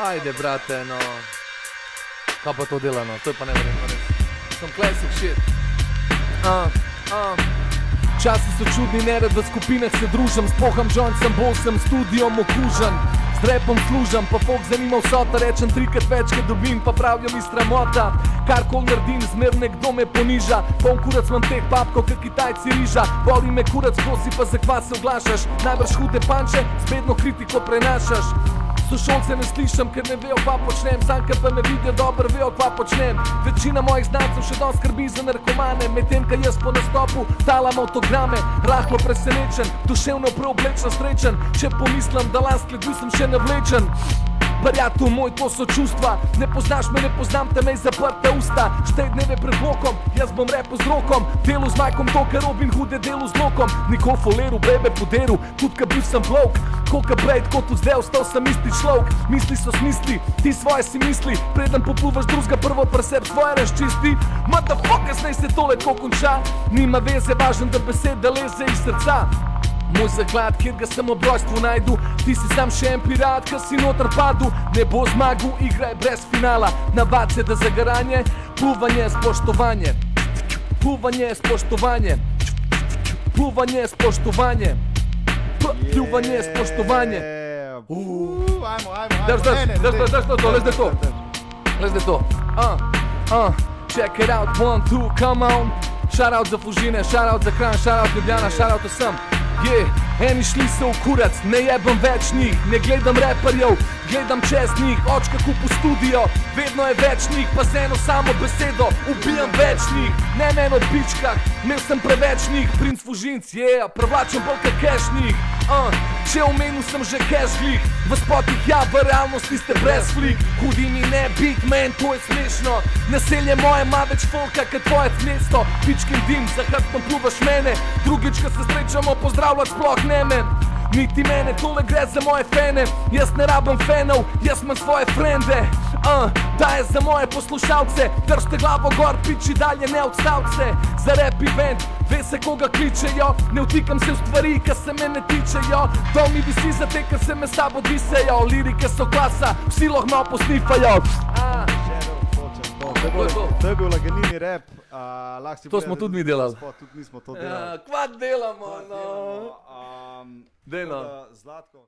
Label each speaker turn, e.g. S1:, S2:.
S1: Ajde, brate, no. Kaj pa to dela, no? To je pa neverjetno res. Some classic shit. Časi so čudni, nerad v skupinah se družam. Spoham jointsem, bolj sem studijom okužen. Z repom služam, pa folk zanima vsota. Rečem trikrat več, kad dobim, pa pravijo mi sramota. Karkoli naredim, zmer nekdo me poniža. Poln kurac imam teh papkov, kak Kitajci riža. Boli me kurac, prosi pa za kva se oglašaš. Najbrž hude panče, s bedno kritiko prenašaš. Sošolce ne slišam, ker ne vejo, kva počnem. Sam, ker pa me vidijo, dobro vejo, kva počnem. Večina mojih znancev še danes skrbi za narkomane. Medtem, kaj jaz po nastopu talam avtograme. Rahlo presenečen, duševno preoblečen, srečen. Če pomislim, da lansk let bil sem še navlečen. Prijatelj moj, to so čustva. Ne poznaš me, ne poznam te, mej zaprte usta. Štej dneve pred blokom, jaz bom repo z rokom. Delu z majkom, to, ker Robin Hoode delu z blokom. Nikol foleru, brebe poderu, tudi ka bil sem bloke. Kolika brejt, kot vzdaj, ostal sem isti človek. Misli so smisli, ti svoje si misli. Preden popluvaš drugega, prvo preseb svoje razčisti. Motherfuckers, naj se tole tako konča. Nima veze, važno, da beseda leze iz srca. Moj zaklad, kjer ga sem ob rojstvu najdu. Ti si sam še en pirat, ka si noter padu. Ne bo zmagu, igra je brez finala. Navad se, da zagaranje, pluvanje, spoštovanje. Pluvanje, spoštovanje. Pluvanje, spoštovanje. Pljuvanje, spoštovanje. Drž to. Check it out, 1, 2, come on. Shout out za Fužine, shout out za Kranj, shout out Ljubljana, shout out vsem. Eni šli so v kurac, ne jebam več njih. Ne gledam reperjev, gledam čez njih. Očka kupu studio, vedno je več njih. Pa z eno samo besedo, ubijam več njih. Ne men o pičkah, imel sem preveč njih. Princ Fužinc, prevlačem bolj ka cash njih. Če omenil sem že cash glih. V spotih ja, v realnosti ste brez flik. Hudi mi ne bit, men, to je smešno. Naselje moje ima več folka, kot tvoje mesto. Pičkin dim, za hrbtom pluvaš mene. Drugič, ko se srečamo, pozdravljati sploh ne men. Niti mene, tole gre za moje fene. Jaz ne rabam fenov, jaz imam svoje frende. Ta je za moje poslušalce. Držte glavo gor, piči dalje, ne odstavce. Za rap event, ve se koga kličejo. Ne vtikam se v stvari, ka se me ne tičejo. To mi visi za te, ker se me s tabo disejo. Lirike so klasa, vsi lahko posnifajo.
S2: To je bil laganini rap.
S1: To smo tudi mi delali.
S2: Tudi mi smo to delali.
S1: Kva delamo, no.
S2: Dejno.